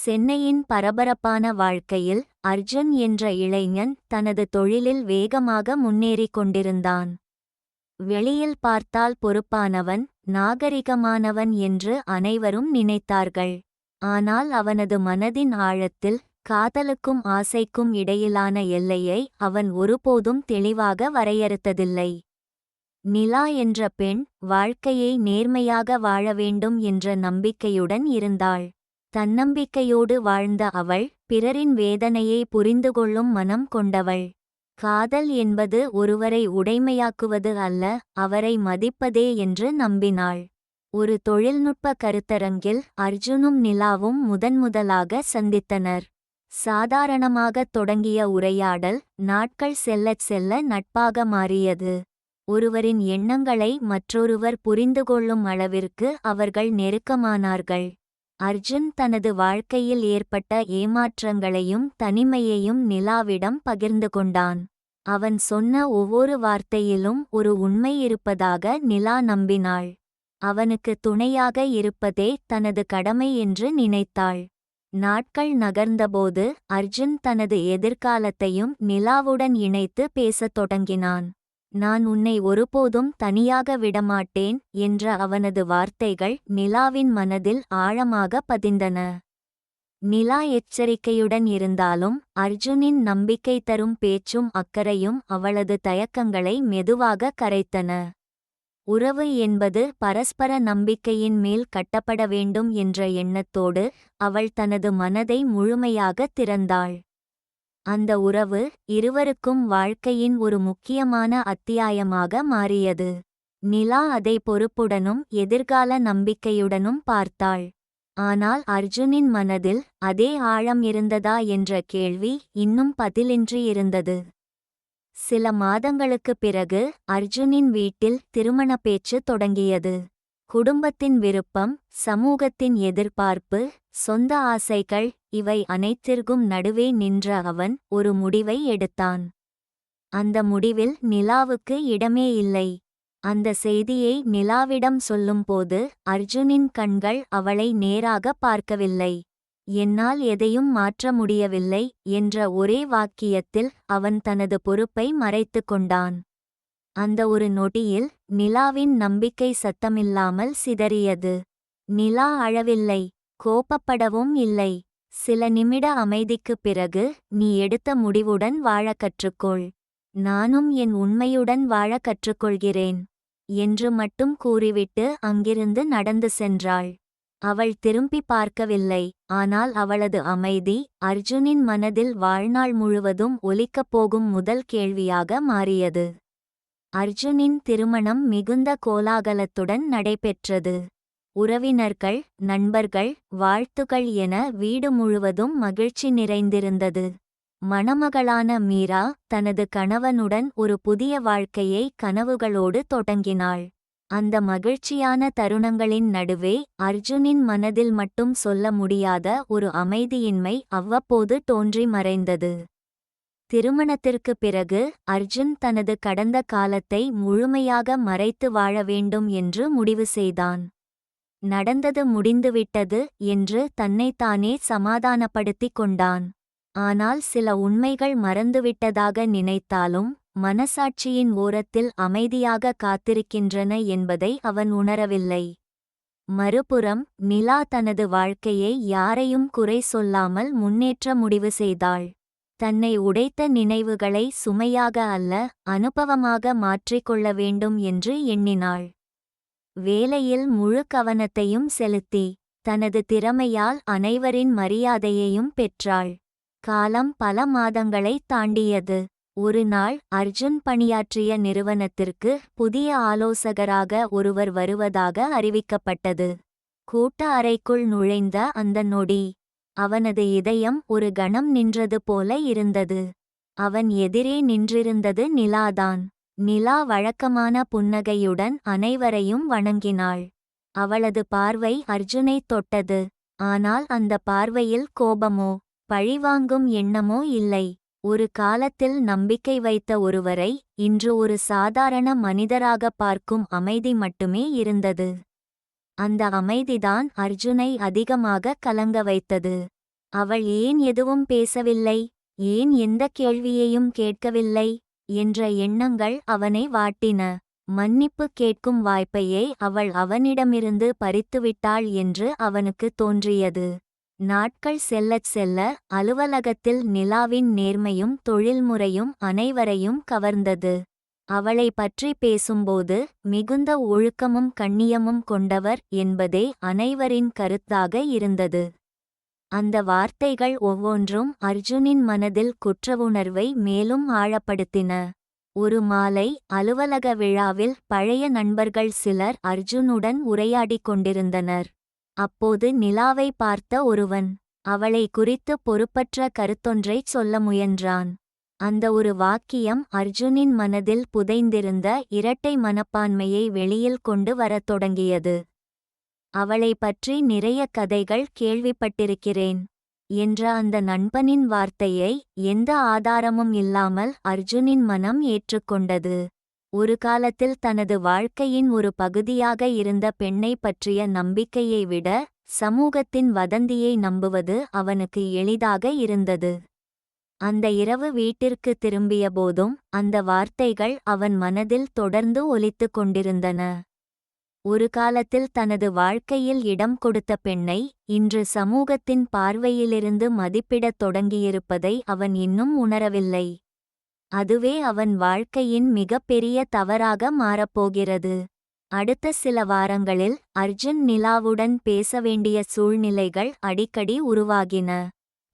சென்னையின் பரபரப்பான வாழ்க்கையில் அர்ஜுன் என்ற இளைஞன் தனது தொழிலில் வேகமாக முன்னேறிக் கொண்டிருந்தான். வெளியில் பார்த்தால் பொறுப்பானவன், நாகரிகமானவன் என்று அனைவரும் நினைத்தார்கள். ஆனால் அவனது மனதின் ஆழத்தில் காதலுக்கும் ஆசைக்கும் இடையிலான எல்லையை அவன் ஒருபோதும் தெளிவாக வரையறுத்ததில்லை. நிலா என்ற பெண் வாழ்க்கையை நேர்மையாக வாழ வேண்டும் என்ற நம்பிக்கையுடன் இருந்தாள். தன்னம்பிக்கையோடு வாழ்ந்த அவள் பிறரின் வேதனையை புரிந்துகொள்ளும் மனம் கொண்டவள். காதல் என்பது ஒருவரை உடைமையாக்குவது அல்ல, அவரை மதிப்பதே என்று நம்பினாள். ஒரு தொழில்நுட்ப கருத்தரங்கில் அர்ஜுனும் நிலாவும் முதன்முதலாக சந்தித்தனர். சாதாரணமாகத் தொடங்கிய உரையாடல் நாட்கள் செல்லச் செல்ல நட்பாக மாறியது. ஒருவரின் எண்ணங்களை மற்றொருவர் புரிந்துகொள்ளும் அளவிற்கு அவர்கள் நெருக்கமானார்கள். அர்ஜுன் தனது வாழ்க்கையில் ஏற்பட்ட ஏமாற்றங்களையும் தனிமையையும் நிலாவிடம் பகிர்ந்து கொண்டான். அவன் சொன்ன ஒவ்வொரு வார்த்தையிலும் ஒரு உண்மை இருப்பதாக நிலா நம்பினாள். அவனுக்கு துணையாக இருப்பதே தனது கடமை என்று நினைத்தாள். நாட்கள் நகர்ந்தபோது அர்ஜுன் தனது எதிர்காலத்தையும் நிலாவுடன் இணைத்து பேசத் தொடங்கினான். நான் உன்னை ஒருபோதும் தனியாக விடமாட்டேன் என்ற அவனது வார்த்தைகள் நிலாவின் மனதில் ஆழமாக பதிந்தன. நிலா எச்சரிக்கையுடன் இருந்தாலும் அர்ஜுனின் நம்பிக்கை தரும் பேச்சும் அக்கறையும் அவளது தயக்கங்களை மெதுவாக கரைத்தன. உறவு என்பது பரஸ்பர நம்பிக்கையின் மேல் கட்டப்பட வேண்டும் என்ற எண்ணத்தோடு அவள் தனது மனதை முழுமையாக திறந்தாள். அந்த உறவு இருவருக்கும் வாழ்க்கையின் ஒரு முக்கியமான அத்தியாயமாக மாறியது. நிலா அதை பொறுப்புடனும் எதிர்கால நம்பிக்கையுடனும் பார்த்தாள். ஆனால் அர்ஜுனின் மனதில் அதே ஆழம் இருந்ததா என்ற கேள்வி இன்னும் பதிலின்றி இருந்தது. சில மாதங்களுக்குப் பிறகு அர்ஜுனின் வீட்டில் திருமண பேச்சு தொடங்கியது. குடும்பத்தின் விருப்பம், சமூகத்தின் எதிர்பார்ப்பு, சொந்த ஆசைகள் இவை அனைத்திற்கும் நடுவே நின்ற அவன் ஒரு முடிவை எடுத்தான். அந்த முடிவில் நிலாவுக்கு இடமே இல்லை. அந்த செய்தியை நிலாவிடம் சொல்லும்போது அர்ஜுனின் கண்கள் அவளை நேராக பார்க்கவில்லை. என்னால் எதையும் மாற்ற முடியவில்லை என்ற ஒரே வாக்கியத்தில் அவன் தனது பொறுப்பை மறைத்து கொண்டான். அந்த ஒரு நொடியில் நிலாவின் நம்பிக்கை சத்தமில்லாமல் சிதறியது. நிலா அழவில்லை, கோபப்படவும் இல்லை. சில நிமிட அமைதிக்குப் பிறகு, நீ எடுத்த முடிவுடன் வாழ கற்றுக்கொள், நானும் என் உண்மையுடன் வாழ கற்றுக்கொள்கிறேன் என்று மட்டும் கூறிவிட்டு அங்கிருந்து நடந்து சென்றாள். அவள் திரும்பி பார்க்கவில்லை, ஆனால் அவளது அமைதி அர்ஜுனின் மனதில் வாழ்நாள் முழுவதும் ஒலிக்கப் போகும் முதல் கேள்வியாக மாறியது. அர்ஜுனின் திருமணம் மிகுந்த கோலாகலத்துடன் நடைபெற்றது. உறவினர்கள், நண்பர்கள், வாழ்த்துகள் என வீடு முழுவதும் மகிழ்ச்சி நிறைந்திருந்தது. மணமகளான மீரா தனது கணவனுடன் ஒரு புதிய வாழ்க்கையை கனவுகளோடு தொடங்கினாள். அந்த மகிழ்ச்சியான தருணங்களின் நடுவே அர்ஜுனின் மனதில் மட்டும் சொல்ல முடியாத ஒரு அமைதியின்மை அவ்வப்போது தோன்றி மறைந்தது. திருமணத்திற்குப் பிறகு அர்ஜுன் தனது கடந்த காலத்தை முழுமையாக மறைத்து வாழ வேண்டும் என்று முடிவு செய்தான். நடந்தது முடிந்துவிட்டது என்று தன்னைத்தானே சமாதானப்படுத்திக் கொண்டான். ஆனால் சில உண்மைகள் மறந்துவிட்டதாக நினைத்தாலும் மனசாட்சியின் ஓரத்தில் அமைதியாக காத்திருக்கின்றன என்பதை அவன் உணரவில்லை. மறுபுறம் நிலா தனது வாழ்க்கையை யாரையும் குறை சொல்லாமல் முன்னேற்ற முடிவு செய்தாள். தன்னை உடைத்த நினைவுகளை சுமையாக அல்ல, அனுபவமாக மாற்றிக்கொள்ள வேண்டும் என்று எண்ணினாள். வேலையில் முழு கவனத்தையும் செலுத்தி தனது திறமையால் அனைவரின் மரியாதையையும் பெற்றாள். காலம் பல மாதங்களை தாண்டியது. ஒரு நாள் அர்ஜுன் பணியாற்றிய நிறுவனத்திற்கு புதிய ஆலோசகராக ஒருவர் வருவதாக அறிவிக்கப்பட்டது. கூட்ட அறைக்குள் நுழைந்த அந்த நொடி அவனது இதயம் ஒரு கணம் நின்றது போல இருந்தது. அவன் எதிரே நின்றிருந்தது நிலாதான். நிலா வழக்கமான புன்னகையுடன் அனைவரையும் வணங்கினாள். அவளது பார்வை அர்ஜுனைத் தொட்டது. ஆனால் அந்த பார்வையில் கோபமோ பழிவாங்கும் எண்ணமோ இல்லை. ஒரு காலத்தில் நம்பிக்கை வைத்த ஒருவரை இன்று ஒரு சாதாரண மனிதராக பார்க்கும் அமைதி மட்டுமே இருந்தது. அந்த அமைதிதான் அர்ஜுனை அதிகமாக கலங்க வைத்தது. அவள் ஏன் எதுவும் பேசவில்லை, ஏன் எந்த கேள்வியையும் கேட்கவில்லை என்ற எண்ணங்கள் அவனை வாட்டின. மன்னிப்பு கேட்கும் வாய்ப்பையே அவள் அவனிடமிருந்து பறித்துவிட்டாள் என்று அவனுக்கு தோன்றியது. நாட்கள் செல்லச் செல்ல அலுவலகத்தில் நிலாவின் நேர்மையும் தொழில்முறையும் அனைவரையும் கவர்ந்தது. அவளை பற்றி பேசும்போது மிகுந்த ஒழுக்கமும் கண்ணியமும் கொண்டவர் என்பதே அனைவரின் கருத்தாக இருந்தது. அந்த வார்த்தைகள் ஒவ்வொன்றும் அர்ஜுனின் மனதில் குற்றவுணர்வை மேலும் ஆழப்படுத்தின. ஒரு மாலை அலுவலக விழாவில் பழைய நண்பர்கள் சிலர் அர்ஜுனுடன் உரையாடிக் கொண்டிருந்தனர். அப்போது நிலாவை பார்த்த ஒருவன் அவளை குறித்து பொறுப்பற்ற கருத்தொன்றைச் சொல்ல முயன்றான். அந்த ஒரு வாக்கியம் அர்ஜுனின் மனதில் புதைந்திருந்த இரட்டை மனப்பான்மையை வெளியில் கொண்டு வரத் தொடங்கியது. அவளை பற்றி நிறைய கதைகள் கேள்விப்பட்டிருக்கிறேன் என்ற அந்த நண்பனின் வார்த்தையை எந்த ஆதாரமும் இல்லாமல் அர்ஜுனின் மனம் ஏற்றுக்கொண்டது. ஒரு காலத்தில் தனது வாழ்க்கையின் ஒரு பகுதியாக இருந்த பெண்ணை பற்றிய நம்பிக்கையை விட சமூகத்தின் வதந்தியை நம்புவது அவனுக்கு எளிதாக இருந்தது. அந்த இரவு வீட்டிற்கு திரும்பியபோதும் அந்த வார்த்தைகள் அவன் மனதில் தொடர்ந்து ஒலித்து கொண்டிருந்தன. ஒரு காலத்தில் தனது வாழ்க்கையில் இடம் கொடுத்த பெண்ணை இன்று சமூகத்தின் பார்வையிலிருந்து மதிப்பிடத் தொடங்கியிருப்பதை அவன் இன்னும் உணரவில்லை. அதுவே அவன் வாழ்க்கையின் மிகப்பெரிய தவறாக மாறப்போகிறது. அடுத்த சில வாரங்களில் அர்ஜுன் நிலாவுடன் பேச வேண்டிய சூழ்நிலைகள் அடிக்கடி உருவாகின.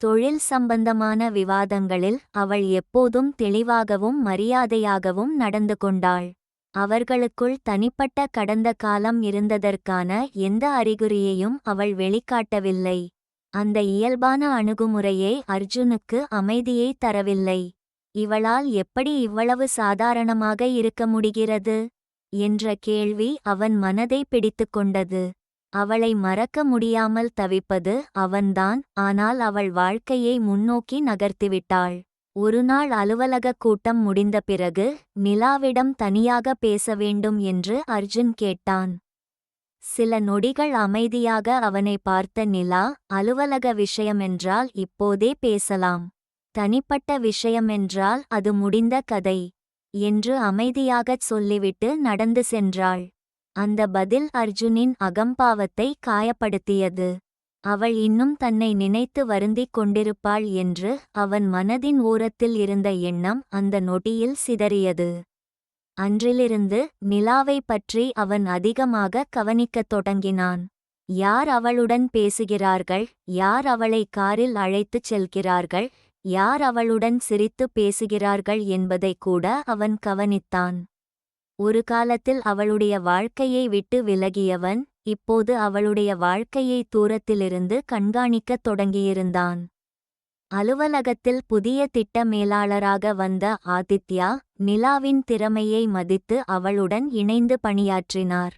தொழில் சம்பந்தமான விவாதங்களில் அவள் எப்போதும் தெளிவாகவும் மரியாதையாகவும் நடந்து கொண்டாள். அவர்களுக்குள் தனிப்பட்ட கடந்த காலம் இருந்ததற்கான எந்த அறிகுறியையும் அவள் வெளிக்காட்டவில்லை. அந்த இயல்பான அணுகுமுறையே அர்ஜுனுக்கு அமைதியை தரவில்லை. இவளால் எப்படி இவ்வளவு சாதாரணமாக இருக்க முடிகிறது என்ற கேள்வி அவன் மனதை பிடித்துக்கொண்டது. அவளை மறக்க முடியாமல் தவிப்பது அவன்தான். ஆனால் அவள் வாழ்க்கையை முன்னோக்கி நகர்த்திவிட்டாள். ஒருநாள் அலுவலக கூட்டம் முடிந்த பிறகு நிலாவிடம் தனியாக பேச வேண்டும் என்று அர்ஜுன் கேட்டான். சில நொடிகள் அமைதியாக அவனை பார்த்த நிலா, அலுவலக விஷயமென்றால் இப்போதே பேசலாம், தனிப்பட்ட விஷயமென்றால் அது முடிந்த கதை என்று அமைதியாகச் சொல்லிவிட்டு நடந்து சென்றாள். அந்த பதில் அர்ஜுனின் அகம்பாவத்தை காயப்படுத்தியது. அவள் இன்னும் தன்னை நினைத்து வருந்திக் கொண்டிருப்பாள் என்று அவன் மனதின் ஓரத்தில் இருந்த எண்ணம் அந்த நொடியில் சிதறியது. அன்றிலிருந்து நிலாவை பற்றி அவன் அதிகமாக கவனிக்கத் தொடங்கினான். யார் அவளுடன் பேசுகிறார்கள், யார் அவளை காரில் அழைத்துச் செல்கிறார்கள், யார் அவளுடன் சிரித்து பேசுகிறார்கள் என்பதை கூட அவன் கவனித்தான். ஒரு காலத்தில் அவளுடைய வாழ்க்கையை விட்டு விலகியவன் இப்போது அவளுடைய வாழ்க்கையை தூரத்திலிருந்து கண்காணிக்கத் தொடங்கியிருந்தான். அலுவலகத்தில் புதிய திட்ட மேலாளராக வந்த ஆதித்யா நிலாவின் திறமையை மதித்து அவளுடன் இணைந்து பணியாற்றினார்.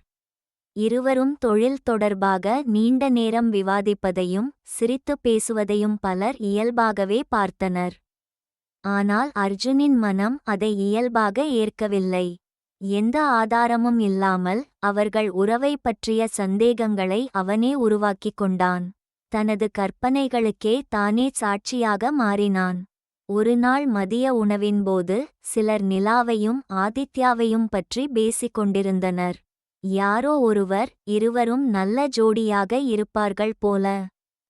இருவரும் தொழில் தொடர்பாக நீண்ட நேரம் விவாதிப்பதையும் சிரித்து பேசுவதையும் பலர் இயல்பாகவே பார்த்தனர். ஆனால் அர்ஜுனின் மனம் அதை இயல்பாக ஏற்கவில்லை. எந்த ஆதாரமும் இல்லாமல் அவர்கள் உறவை பற்றிய சந்தேகங்களை அவனே உருவாக்கிக் கொண்டான். தனது கற்பனைகளுக்கே தானே சாட்சியாக மாறினான். ஒருநாள் மதிய உணவின்போது சிலர் நிலாவையும் ஆதித்யாவையும் பற்றி பேசிக் கொண்டிருந்தனர். யாரோ ஒருவர் இருவரும் நல்ல ஜோடியாக இருப்பார்கள் போல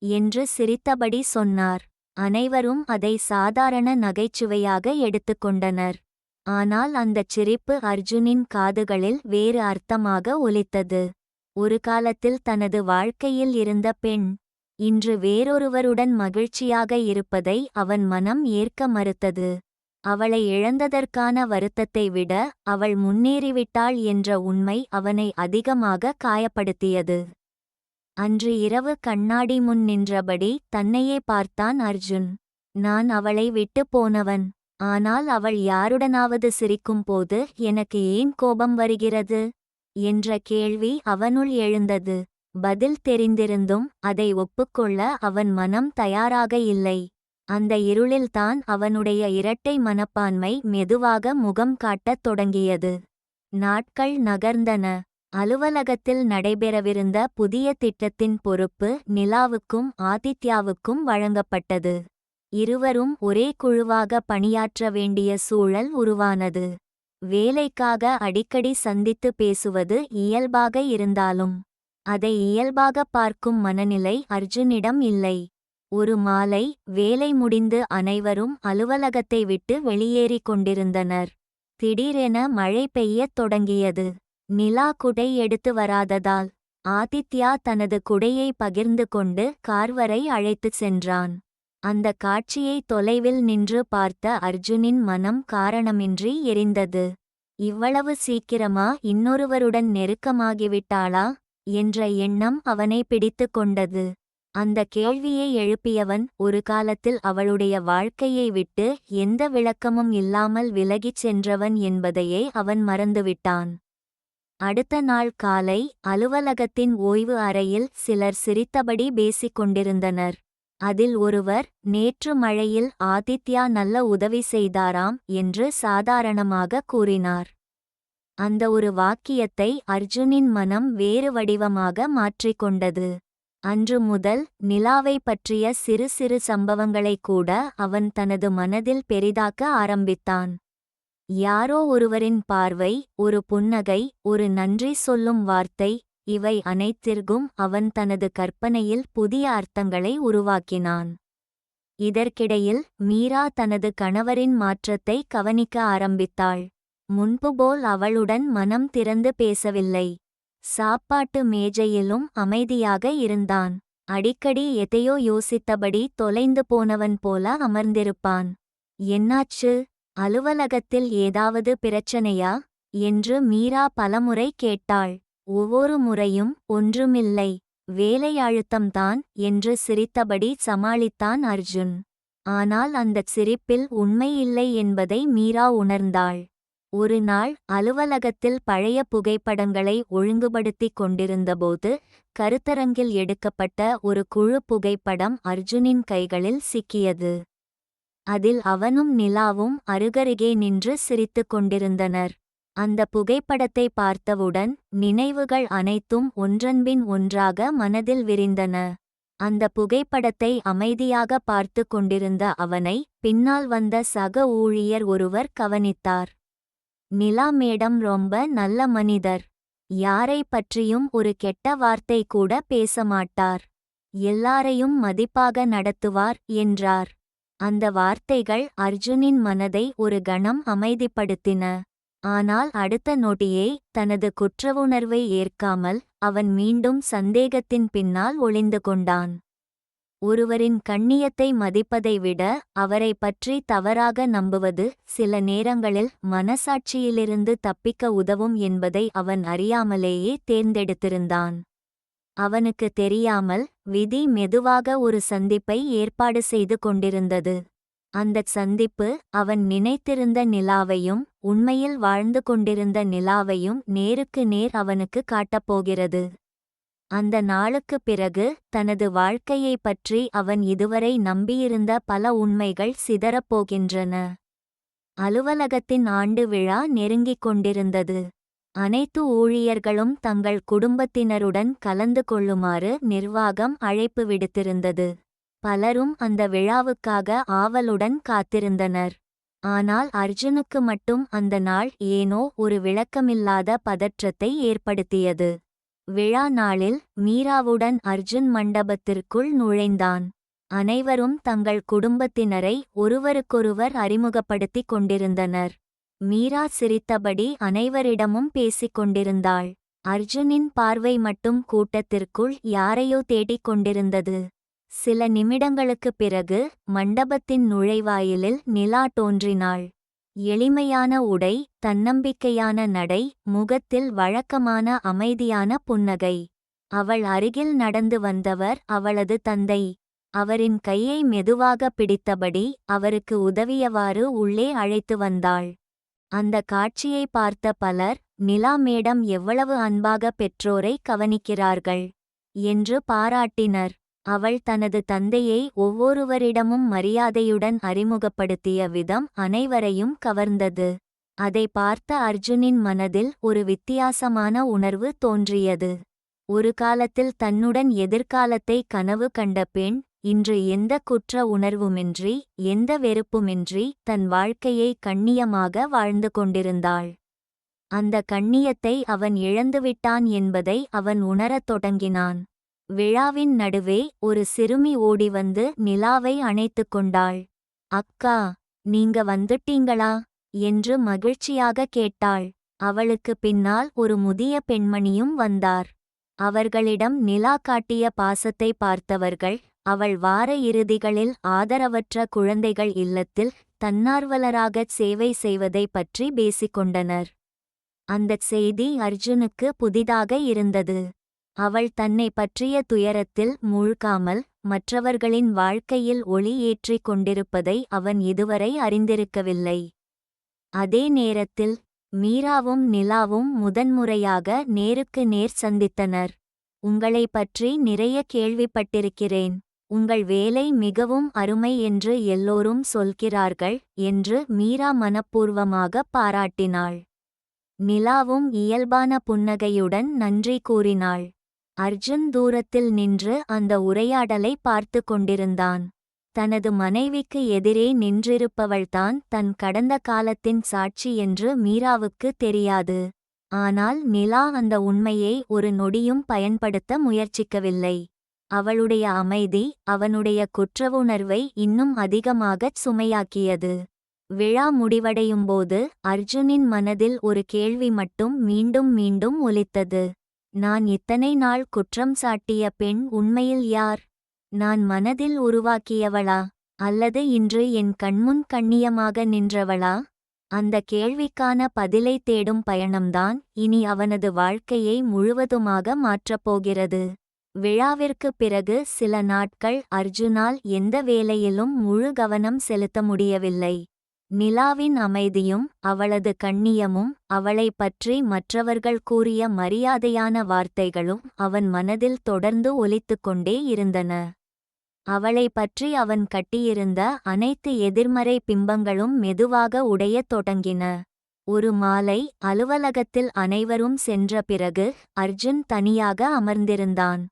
என்று சிரித்தபடி சொன்னார். அனைவரும் அதை சாதாரண நகைச்சுவையாக எடுத்துக்கொண்டனர். ஆனால் அந்தச் சிரிப்பு அர்ஜுனின் காதுகளில் வேறு அர்த்தமாக ஒலித்தது. ஒரு காலத்தில் தனது வாழ்க்கையில் இருந்த பெண் இன்று வேறொருவருடன் மகிழ்ச்சியாக இருப்பதை அவன் மனம் ஏற்க மறுத்தது. அவளை இழந்ததற்கான வருத்தத்தை விட அவள் முன்னேறிவிட்டாள் என்ற உண்மை அவனை அதிகமாக காயப்படுத்தியது. அன்று இரவு கண்ணாடி முன் நின்றபடி தன்னையே பார்த்தான் அர்ஜுன். நான் அவளை விட்டு போனவன். ஆனால் அவள் யாருடனாவது சிரிக்கும்போது எனக்கு ஏன் கோபம் வருகிறது என்ற கேள்வி அவனுள் எழுந்தது. பதில் தெரிந்திருந்தும் அதை ஒப்புக்கொள்ள அவன் மனம் தயாராக இல்லை. அந்த இருளில்தான் அவனுடைய இரட்டை மனப்பான்மை மெதுவாக முகம் காட்டத் தொடங்கியது. நாட்கள் நகர்ந்தன. அலுவலகத்தில் நடைபெறவிருந்த புதிய திட்டத்தின் பொறுப்பு நிலாவுக்கும் ஆதித்யாவுக்கும் வழங்கப்பட்டது. இருவரும் ஒரே குழுவாக பணியாற்ற வேண்டிய சூழல் உருவானது. வேலைக்காக அடிக்கடி சந்தித்து பேசுவது இயல்பாக இருந்தாலும் அதை இயல்பாக பார்க்கும் மனநிலை அர்ஜுனிடம் இல்லை. ஒரு மாலை வேலை முடிந்து அனைவரும் அலுவலகத்தை விட்டு வெளியேறிக் கொண்டிருந்தனர். திடீரென மழை பெய்யத் தொடங்கியது. நிலா குடை எடுத்து வராததால் ஆதித்யா தனது குடையை பகிர்ந்து கொண்டு கார் வரை அழைத்துச் சென்றான். அந்த காட்சியை தொலைவில் நின்று பார்த்த அர்ஜுனின் மனம் காரணமின்றி எரிந்தது. இவ்வளவு சீக்கிரமா இன்னொருவருடன் நெருக்கமாகிவிட்டாளா என்ற எண்ணம் அவனை பிடித்து கொண்டது. அந்த கேள்வியை எழுப்பியவன் ஒரு காலத்தில் அவளுடைய வாழ்க்கையை விட்டு எந்த விளக்கமும் இல்லாமல் விலகிச் சென்றவன் என்பதையே அவன் மறந்துவிட்டான். அடுத்த நாள் காலை அலுவலகத்தின் ஓய்வு அறையில் சிலர் சிரித்தபடி பேசிக் கொண்டிருந்தனர். அதில் ஒருவர், நேற்று மழையில் ஆதித்யா நல்ல உதவி செய்தாராம் என்று சாதாரணமாக கூறினார். அந்த ஒரு வாக்கியத்தை அர்ஜுனின் மனம் வேறு வடிவமாக மாற்றிக்கொண்டது. அன்று முதல் நிலாவை பற்றிய சிறு சிறு சம்பவங்களை கூட அவன் தனது மனதில் பெரிதாக்க ஆரம்பித்தான். யாரோ ஒருவரின் பார்வை, ஒரு புன்னகை, ஒரு நன்றி சொல்லும் வார்த்தை, இவை அனைத்திற்கும் அவன் தனது கற்பனையில் புதிய அர்த்தங்களை உருவாக்கினான். இதற்கிடையில் மீரா தனது கணவரின் மாற்றத்தை கவனிக்க ஆரம்பித்தாள். முன்புபோல் அவளுடன் மனம் திறந்து பேசவில்லை. சாப்பாட்டு மேஜையிலும் அமைதியாக இருந்தான். அடிக்கடி எதையோ யோசித்தபடி தொலைந்து போனவன் போல அமர்ந்திருப்பான். என்னாச்சு? அலுவலகத்தில் ஏதாவது பிரச்சனையா என்று மீரா பலமுறை கேட்டாள். ஒவ்வொரு முறையும் ஒன்றுமில்லை, வேலை அழுத்தம்தான் என்று சிரித்தபடி சமாளித்தான் அர்ஜுன். ஆனால் அந்தச் சிரிப்பில் உண்மை இல்லை என்பதை மீரா உணர்ந்தாள். ஒரு நாள் அலுவலகத்தில் பழைய புகைப்படங்களை ஒழுங்குபடுத்திக் கொண்டிருந்தபோது கருத்தரங்கில் எடுக்கப்பட்ட ஒரு குழு புகைப்படம் அர்ஜுனின் கைகளில் சிக்கியது. அதில் அவனும் நிலாவும் அருகருகே நின்று சிரித்துக் கொண்டிருந்தனர். அந்த புகைப்படத்தை பார்த்தவுடன் நினைவுகள் அனைத்தும் ஒன்றன்பின் ஒன்றாக மனதில் விரிந்தன. அந்த புகைப்படத்தை அமைதியாக பார்த்து கொண்டிருந்த அவனை பின்னால் வந்த சக ஊழியர் ஒருவர் கவனித்தார். நிலா மேடம் ரொம்ப நல்ல மனிதர். யாரை பற்றியும் ஒரு கெட்ட வார்த்தை கூட பேச மாட்டார். எல்லாரையும் மதிப்பாக நடத்துவார் என்றார். அந்த வார்த்தைகள் அர்ஜுனின் மனதை ஒரு கணம் அமைதிப்படுத்தின. ஆனால் அடுத்த நொடியே தனது குற்றவுணர்வை ஏற்காமல் அவன் மீண்டும் சந்தேகத்தின் பின்னால் ஒளிந்து கொண்டான். ஒருவரின் கண்ணியத்தை மதிப்பதை விட அவரை பற்றி தவறாக நம்புவது சில நேரங்களில் மனசாட்சியிலிருந்து தப்பிக்க உதவும் என்பதை அவன் அறியாமலேயே தேர்ந்தெடுத்திருந்தான். அவனுக்கு தெரியாமல் விதி மெதுவாக ஒரு சந்திப்பை ஏற்பாடு செய்து கொண்டிருந்தது. அந்தச் சந்திப்பு அவன் நினைத்திருந்த நிலாவையும் உண்மையில் வாழ்ந்து கொண்டிருந்த நிலாவையும் நேருக்கு நேர் அவனுக்கு காட்டப்போகிறது. அந்த நாளுக்குப் பிறகு தனது வாழ்க்கையை பற்றி அவன் இதுவரை நம்பியிருந்த பல உண்மைகள் சிதறப்போகின்றன. அலுவலகத்தின் ஆண்டு விழா நெருங்கிக் கொண்டிருந்தது. அனைத்து ஊழியர்களும் தங்கள் குடும்பத்தினருடன் கலந்து கொள்ளுமாறு நிர்வாகம் அழைப்பு விடுத்திருந்தது. பலரும் அந்த விழாவுக்காக ஆவலுடன் காத்திருந்தனர். ஆனால் அர்ஜுனுக்கு மட்டும் அந்த நாள் ஏனோ ஒரு விளக்கமில்லாத பதற்றத்தை ஏற்படுத்தியது. விழா நாளில் மீராவுடன் அர்ஜுன் மண்டபத்திற்குள் நுழைந்தான். அனைவரும் தங்கள் குடும்பத்தினரை ஒருவருக்கொருவர் அறிமுகப்படுத்திக் கொண்டிருந்தனர். மீரா சிரித்தபடி அனைவரிடமும் பேசிக் கொண்டிருந்தாள். அர்ஜுனின் பார்வை மட்டும் கூட்டத்திற்குள் யாரையோ தேடிக் கொண்டிருந்தது. சில நிமிடங்களுக்குப் பிறகு மண்டபத்தின் நுழைவாயிலில் நிலா தோன்றினாள். எளிமையான உடை, தன்னம்பிக்கையான நடை, முகத்தில் வழக்கமான அமைதியான புன்னகை. அவள் அருகில் நடந்து வந்தவர் அவளது தந்தை. அவரின் கையை மெதுவாக பிடித்தபடி அவருக்கு உதவியவாறு உள்ளே அழைத்து வந்தாள். அந்த காட்சியை பார்த்த பலர், நிலா மேடம் எவ்வளவு அன்பாக பெற்றோரை கவனிக்கிறார்கள் என்று பாராட்டினர். அவள் தனது தந்தையை ஒவ்வொருவரிடமும் மரியாதையுடன் அறிமுகப்படுத்திய விதம் அனைவரையும் கவர்ந்தது. அதை பார்த்த அர்ஜுனின் மனதில் ஒரு வித்தியாசமான உணர்வு தோன்றியது. ஒரு காலத்தில் தன்னுடன் எதிர்காலத்தை கனவு கண்ட பெண் இன்று எந்த குற்ற உணர்வுமின்றி எந்த வெறுப்புமின்றி தன் வாழ்க்கையை கண்ணியமாக வாழ்ந்து கொண்டிருந்தாள். அந்த கண்ணியத்தை அவன் இழந்துவிட்டான் என்பதை அவன் உணரத் தொடங்கினான். விழாவின் நடுவே ஒரு சிறுமி ஓடிவந்து நிலாவை அணைத்துக் கொண்டாள். அக்கா, நீங்க வந்துட்டீங்களா என்று மகிழ்ச்சியாக கேட்டாள். அவளுக்கு பின்னால் ஒரு முதிய பெண்மணியும் வந்தார். அவர்களிடம் நிலா காட்டிய பாசத்தை பார்த்தவர்கள் அவள் வார இறுதிகளில் ஆதரவற்ற குழந்தைகள் இல்லத்தில் தன்னார்வலராகச் சேவை செய்வதை பற்றி பேசிக்கொண்டனர். அந்தச் செய்தி அர்ஜுனுக்கு புதிதாக இருந்தது. அவள் தன்னை பற்றிய துயரத்தில் மூழ்காமல் மற்றவர்களின் வாழ்க்கையில் ஒளி ஏற்றிக் கொண்டிருப்பதை அவன் இதுவரை அறிந்திருக்கவில்லை. அதே நேரத்தில் மீராவும் நிலாவும் முதன்முறையாக நேருக்கு நேர் சந்தித்தனர். உங்களை பற்றி நிறைய கேள்விப்பட்டிருக்கிறேன். உங்கள் வேலை மிகவும் அருமை என்று எல்லோரும் சொல்கிறார்கள் என்று மீரா மனப்பூர்வமாக பாராட்டினாள். நிலாவும் இயல்பான புன்னகையுடன் நன்றி கூறினாள். அர்ஜுன் தூரத்தில் நின்று அந்த உரையாடலை பார்த்து கொண்டிருந்தான். தனது மனைவிக்கு எதிரே நின்றிருப்பவள்தான் தன் கடந்த காலத்தின் சாட்சி என்று மீராவுக்கு தெரியாது. ஆனால் நிலா அந்த உண்மையை ஒரு நொடியும் பயன்படுத்த முயற்சிக்கவில்லை. அவளுடைய அமைதி அவனுடைய குற்றவுணர்வை இன்னும் அதிகமாகச் சுமையாக்கியது. விழா முடிவடையும்போது அர்ஜுனின் மனதில் ஒரு கேள்வி மட்டும் மீண்டும் மீண்டும் ஒலித்தது. நான் இத்தனை நாள் குற்றம் சாட்டிய பெண் உண்மையில் யார்? நான் மனதில் உருவாக்கியவளா அல்லது இன்று என் கண்முன் கண்ணியமாக நின்றவளா? அந்த கேள்விக்கான பதிலை தேடும் பயணம்தான் இனி அவனது வாழ்க்கையை முழுவதுமாக மாற்றப்போகிறது. விழாவிற்குப் பிறகு சில நாட்கள் அர்ஜுனால் எந்த வேலையிலும் முழு கவனம் செலுத்த முடியவில்லை. நிலாவின் அமைதியும் அவளது கண்ணியமும் அவளைப் பற்றி மற்றவர்கள் கூறிய மரியாதையான வார்த்தைகளும் அவன் மனதில் தொடர்ந்து ஒலித்துக்கொண்டே இருந்தன. அவளைப் பற்றி அவன் கட்டியிருந்த அனைத்து எதிர்மறை பிம்பங்களும் மெதுவாக உடையத் தொடங்கின. ஒரு மாலை அலுவலகத்தில் அனைவரும் சென்ற பிறகு அர்ஜுன் தனியாக அமர்ந்திருந்தான்.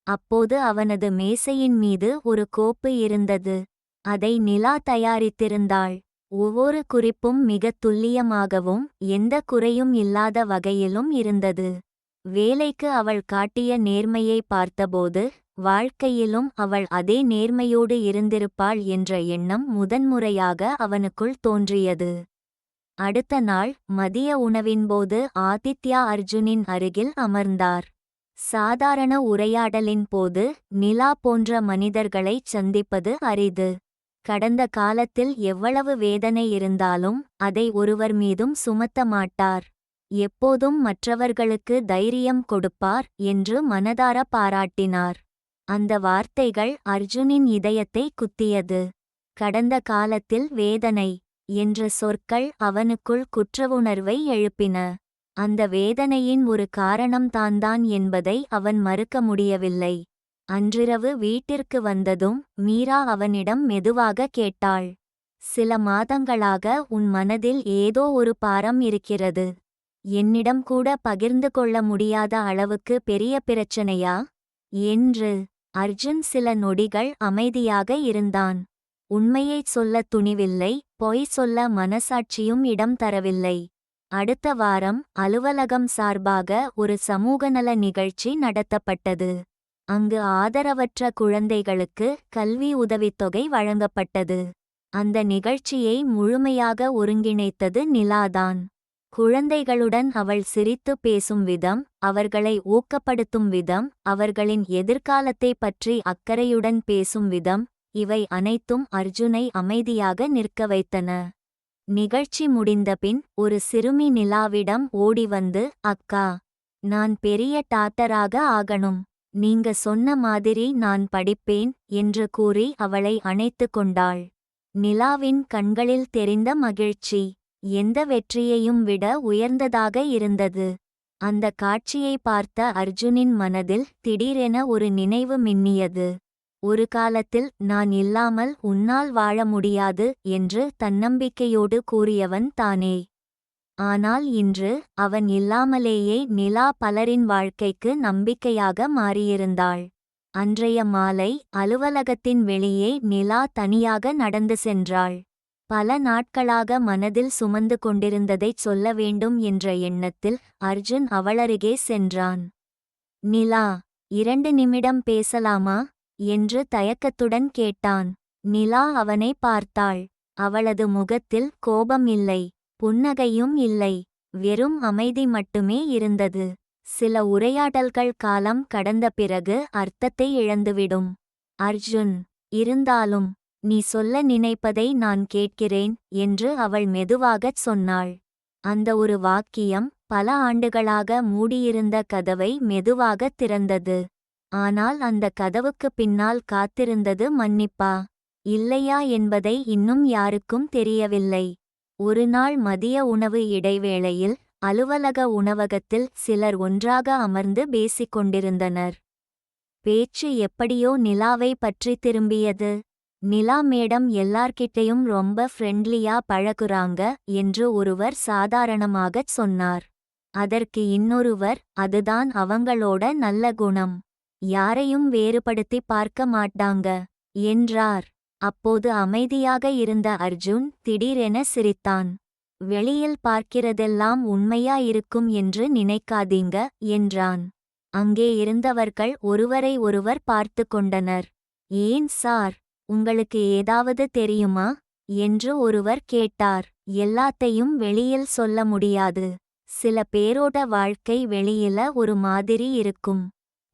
அப்போது அவனது மேசையின் மீது ஒரு கோப்பு இருந்தது. அதை நிலா தயாரித்திருந்தாள். ஒவ்வொரு குறிப்பும் மிகத் துல்லியமாகவும் எந்த குறையும் இல்லாத வகையிலும் இருந்தது. வேலைக்கு அவள் காட்டிய நேர்மையை பார்த்தபோது வாழ்க்கையிலும் அவள் அதே நேர்மையோடு இருந்திருப்பாள் என்ற எண்ணம் முதன்முறையாக அவனுக்குள் தோன்றியது. அடுத்த நாள் மதிய உணவின்போது ஆதித்யா அர்ஜுனின் அருகில் அமர்ந்தார். சாதாரண உரையாடலின் போது நிலா போன்ற மனிதர்களைச் சந்திப்பது அரிது. கடந்த காலத்தில் எவ்வளவு வேதனை இருந்தாலும் அதை ஒருவர் மீதும் சுமத்த மாட்டார். எப்போதும் மற்றவர்களுக்கு தைரியம் கொடுப்பார் என்று மனதார பாராட்டினார். அந்த வார்த்தைகள் அர்ஜுனின் இதயத்தை குத்தியது. கடந்த காலத்தில் வேதனை என்ற சொற்கள் அவனுக்குள் குற்றவுணர்வை எழுப்பின. அந்த வேதனையின் ஒரு காரணம் தான்தான் என்பதை அவன் மறுக்க முடியவில்லை. அன்றிரவு வீட்டிற்கு வந்ததும் மீரா அவனிடம் மெதுவாக கேட்டாள். சில மாதங்களாக உன் மனதில் ஏதோ ஒரு பாரம் இருக்கிறது. என்னிடம் கூட பகிர்ந்து கொள்ள முடியாத அளவுக்கு பெரிய பிரச்சனையா என்று. அர்ஜுன் சில நொடிகள் அமைதியாக இருந்தான். உண்மையைச் சொல்லத் துணிவில்லை, பொய் சொல்ல மனசாட்சியும் இடம் தரவில்லை. அடுத்த வாரம் அலுவலகம் சார்பாக ஒரு சமூகநல நிகழ்ச்சி நடத்தப்பட்டது. அங்கு ஆதரவற்ற குழந்தைகளுக்கு கல்வி உதவித்தொகை வழங்கப்பட்டது. அந்த நிகழ்ச்சியை முழுமையாக ஒருங்கிணைத்தது நிலாதான். குழந்தைகளுடன் அவள் சிரித்து பேசும் விதம், அவர்களை ஊக்கப்படுத்தும் விதம், அவர்களின் எதிர்காலத்தை பற்றி அக்கறையுடன் பேசும் விதம், இவை அனைத்தும் அர்ஜுனை அமைதியாக நிற்க வைத்தன. நிகழ்ச்சி முடிந்தபின் ஒரு சிறுமி நிலாவிடம் ஓடிவந்து, அக்கா, நான் பெரிய டாக்டராக ஆகணும். நீங்க சொன்ன மாதிரி நான் படிப்பேன் என்று கூறி அவளை அணைத்து கொண்டாள். நிலாவின் கண்களில் தெரிந்த மகிழ்ச்சி எந்த வெற்றியையும் விட உயர்ந்ததாக இருந்தது. அந்த காட்சியை பார்த்த அர்ஜுனின் மனதில் திடீரென ஒரு நினைவு மின்னியது. ஒரு காலத்தில் நான் இல்லாமல் உன்னால் வாழ முடியாது என்று தன்னம்பிக்கையோடு கூறியவன் தானே. ஆனால் இன்று அவன் இல்லாமலேயே நிலா பலரின் வாழ்க்கைக்கு நம்பிக்கையாக மாறியிருந்தாள். அன்றைய மாலை அலுவலகத்தின் வெளியே நிலா தனியாக நடந்து சென்றாள். பல நாட்களாக மனதில் சுமந்து கொண்டிருந்ததைச் சொல்ல வேண்டும் என்ற எண்ணத்தில் அர்ஜுன் அவளருகே சென்றான். நிலா, 2 நிமிடம் பேசலாமா என்று தயக்கத்துடன் கேட்டான். நிலா அவனை பார்த்தாள். அவளது முகத்தில் கோபம் இல்லை, புன்னகையும் இல்லை, வெறும் அமைதி மட்டுமே இருந்தது. சில உரையாடல்கள் காலம் கடந்த பிறகு அர்த்தத்தை இழந்துவிடும். அர்ஜுன், இருந்தாலும் நீ சொல்ல நினைப்பதை நான் கேட்கிறேன் என்று அவள் மெதுவாகச் சொன்னாள். அந்த ஒரு வாக்கியம் பல ஆண்டுகளாக மூடியிருந்த கதவை மெதுவாகத் திறந்தது. ஆனால் அந்த கதவுக்கு பின்னால் காத்திருந்தது மன்னிப்பா, இல்லையா என்பதை இன்னும் யாருக்கும் தெரியவில்லை. ஒரு நாள் மதிய உணவு இடைவேளையில் அலுவலக உணவகத்தில் சிலர் ஒன்றாக அமர்ந்து பேசிக் கொண்டிருந்தனர். பேச்சு எப்படியோ நிலாவை பற்றி திரும்பியது. நிலா மேடம் எல்லார்கிட்டையும் ரொம்ப ஃப்ரெண்ட்லியா பழகுறாங்க என்று ஒருவர் சாதாரணமாகச் சொன்னார். அதற்கு இன்னொருவர், அதுதான் அவங்களோட நல்ல குணம், யாரையும் வேறுபடுத்தி பார்க்க மாட்டாங்க என்றார். அப்போது அமைதியாக இருந்த அர்ஜுன் திடீரென சிரித்தான். வெளியில் பார்க்கிறதெல்லாம் உண்மையா இருக்கும் என்று நினைக்காதீங்க என்றான். அங்கே இருந்தவர்கள் ஒருவரை ஒருவர் பார்த்து கொண்டனர். ஏன் சார், உங்களுக்கு ஏதாவது தெரியுமா என்று ஒருவர் கேட்டார். எல்லாத்தையும் வெளியில் சொல்ல முடியாது. சில பேரோட வாழ்க்கை வெளியில ஒரு மாதிரி இருக்கும்,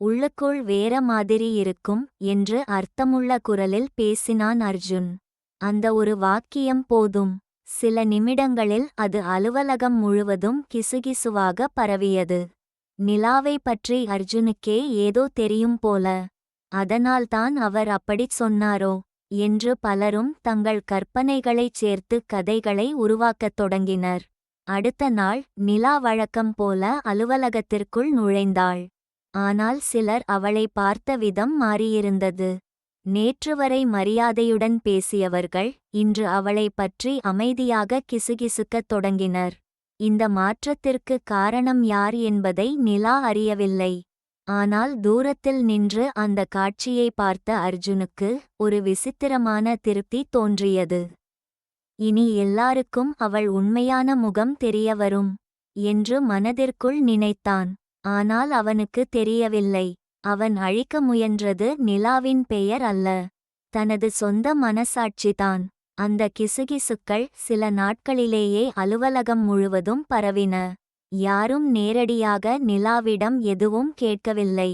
உள்ளுக்குள் வேற மாதிரி இருக்கும் என்று அர்த்தமுள்ள குரலில் பேசினான் அர்ஜுன். அந்த ஒரு வாக்கியம் போதும். சில நிமிடங்களில் அது அலுவலகம் முழுவதும் கிசுகிசுவாக பரவியது. நிலாவை பற்றி அர்ஜுனுக்கே ஏதோ தெரியும் போல, அதனால்தான் அவர் அப்படிச் சொன்னாரோ என்று பலரும் தங்கள் கற்பனைகளைச் சேர்த்து கதைகளை உருவாக்கத் தொடங்கினர். அடுத்த நாள் நிலா வழக்கம் போல அலுவலகத்திற்குள் நுழைந்தாள். ஆனால் சிலர் அவளை பார்த்த விதம் மாறியிருந்தது. நேற்று வரை மரியாதையுடன் பேசியவர்கள் இன்று அவளை பற்றி அமைதியாக கிசுகிசுக்கத் தொடங்கினர். இந்த மாற்றத்திற்கு காரணம் யார் என்பதை நிலா அறியவில்லை. ஆனால் தூரத்தில் நின்று அந்த காட்சியை பார்த்த அர்ஜுனுக்கு ஒரு விசித்திரமான திருப்தி தோன்றியது. இனி எல்லாருக்கும் அவள் உண்மையான முகம் தெரியவரும் என்று மனதிற்குள் நினைத்தான். ஆனால் அவனுக்கு தெரியவில்லை, அவன் அழிக்க முயன்றது நிலாவின் பெயர் அல்ல, தனது சொந்த மனசாட்சிதான். அந்த கிசுகிசுக்கள் சில நாட்களிலேயே அலுவலகம் முழுவதும் பரவின. யாரும் நேரடியாக நிலாவிடம் எதுவும் கேட்கவில்லை.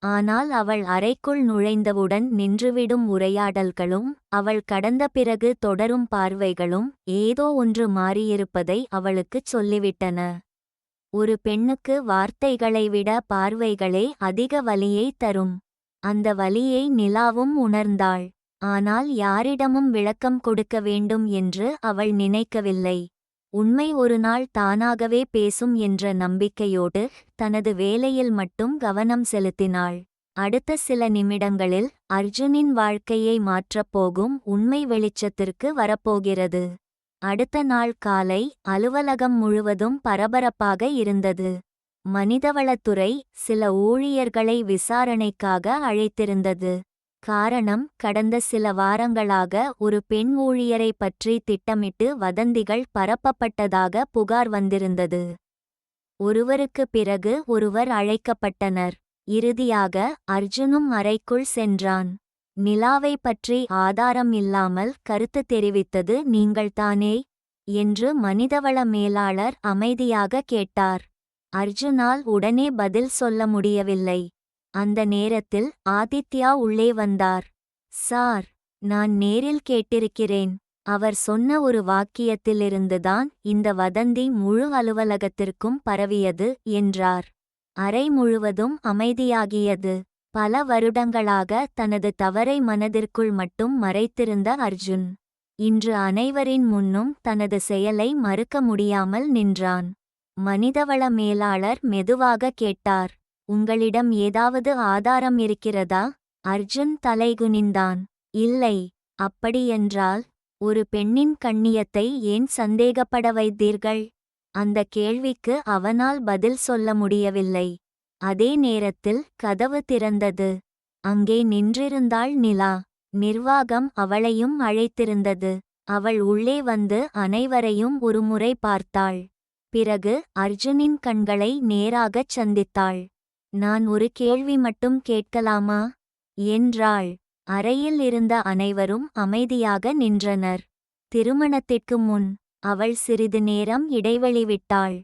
ஆனால் அவள் அறைக்குள் நுழைந்தவுடன் நின்றுவிடும் உரையாடல்களும் அவள் கடந்த பிறகு தொடரும் பார்வைகளும் ஏதோ ஒன்று மாறியிருப்பதை அவளுக்குச் சொல்லிவிட்டன. ஒரு பெண்ணுக்கு வார்த்தைகளை விட பார்வைகளே அதிக வலியை தரும். அந்த வலியை நிலாவும் உணர்ந்தாள். ஆனால் யாரிடமும் விளக்கம் கொடுக்க வேண்டும் என்று அவள் நினைக்கவில்லை. உண்மை ஒரு நாள் தானாகவே பேசும் என்ற நம்பிக்கையோடு தனது வேலையில் மட்டும் கவனம் செலுத்தினாள். அடுத்த சில நிமிடங்களில் அர்ஜுனின் வாழ்க்கையை மாற்றப் போகும் உண்மை வெளிச்சத்திற்கு வரப்போகிறது. அடுத்த நாள் காலை அலுவலகம் முழுவதும் பரபரப்பாக இருந்தது. மனிதவளத்துறை சில ஊழியர்களை விசாரணைக்காக அழைத்திருந்தது. காரணம், கடந்த சில வாரங்களாக ஒரு பெண் ஊழியரை பற்றி திட்டமிட்டு வதந்திகள் பரப்பப்பட்டதாக புகார் வந்திருந்தது. ஒருவருக்கு பிறகு ஒருவர் அழைக்கப்பட்டனர். இறுதியாக அர்ஜுனும் அறைக்குள் சென்றான். நிலாவை பற்றி ஆதாரம் இல்லாமல் கருத்து தெரிவித்தது நீங்கள்தானே என்று மனிதவள மேலாளர் அமைதியாக கேட்டார். அர்ஜுனால் உடனே பதில் சொல்ல முடியவில்லை. அந்த நேரத்தில் ஆதித்யா உள்ளே வந்தார். சார், நான் நேரில் கேட்டிருக்கிறேன். அவர் சொன்ன ஒரு வாக்கியத்திலிருந்துதான் இந்த வதந்தி முழு அலுவலகத்திற்கும் பரவியது என்றார். அறை முழுவதும் அமைதியாகியது. பல வருடங்களாக தனது தவறை மனதிற்குள் மட்டும் மறைத்திருந்த அர்ஜுன் இன்று அனைவரின் முன்னும் தனது செயலை மறுக்க முடியாமல் நின்றான். மனிதவள மேலாளர் மெதுவாக கேட்டார், உங்களிடம் ஏதாவது ஆதாரம் இருக்கிறதா? அர்ஜுன் தலைகுனிந்தான். இல்லை. அப்படியென்றால் ஒரு பெண்ணின் கண்ணியத்தை ஏன் சந்தேகப்பட வைத்தீர்கள்? அந்த கேள்விக்கு அவனால் பதில் சொல்ல முடியவில்லை. அதே நேரத்தில் கதவு திறந்தது. அங்கே நின்றிருந்தாள் நிலா. நிர்வாகம் அவளையும் அழைத்திருந்தது. அவள் உள்ளே வந்து அனைவரையும் ஒருமுறை பார்த்தாள். பிறகு அர்ஜுனின் கண்களை நேராகச் சந்தித்தாள். நான் ஒரு கேள்வி மட்டும் கேட்கலாமா என்றாள். அறையில் இருந்த அனைவரும் அமைதியாக நின்றனர். திருமணத்திற்கு முன் அவள் சிறிது நேரம் இடைவெளி விட்டாள்.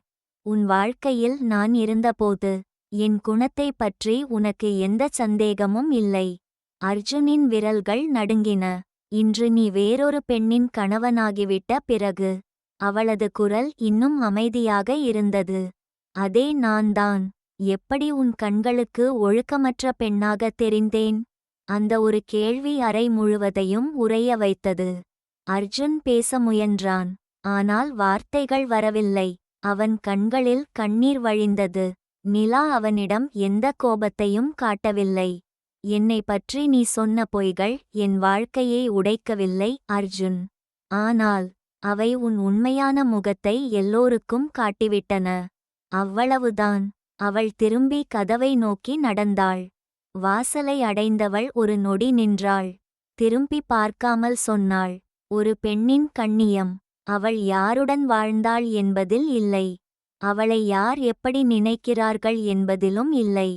உன் வாழ்க்கையில் நான் இருந்தபோது என் குணத்தைப் பற்றி உனக்கு எந்த சந்தேகமும் இல்லை. அர்ஜுனின் விரல்கள் நடுங்கின. இன்று நீ வேறொரு பெண்ணின் கணவனாகிவிட்ட பிறகு. அவளது குரல் இன்னும் அமைதியாக இருந்தது. அதே நான்தான். எப்படி உன் கண்களுக்கு ஒழுக்கமற்ற பெண்ணாகத் தெரிந்தேன்? அந்த ஒரு கேள்வி அறை முழுவதையும் உறைய வைத்தது. அர்ஜுன் பேச முயன்றான். ஆனால் வார்த்தைகள் வரவில்லை. அவன் கண்களில் கண்ணீர் வழிந்தது. நிலா அவனிடம் எந்த கோபத்தையும் காட்டவில்லை. என்னை பற்றி நீ சொன்ன பொய்கள் என் வாழ்க்கையை உடைக்கவில்லை அர்ஜுன். ஆனால் அவை உன் உண்மையான முகத்தை எல்லோருக்கும் காட்டிவிட்டன. அவ்வளவுதான். அவள் திரும்பி கதவை நோக்கி நடந்தாள். வாசலை அடைந்தவள் ஒரு நொடி நின்றாள். திரும்பி பார்க்காமல் சொன்னாள், ஒரு பெண்ணின் கண்ணியம் அவள் யாருடன் வாழ்ந்தாள் என்பதில் இல்லை. அவளை யார் எப்படி நினைக்கிறார்கள் என்பதிலும் இல்லை.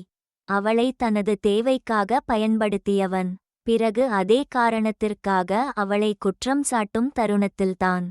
அவளை தனது தேவைக்காக பயன்படுத்தியவன் பிறகு அதே காரணத்திற்காக அவளை குற்றம் சாட்டும் தருணத்தில்தான்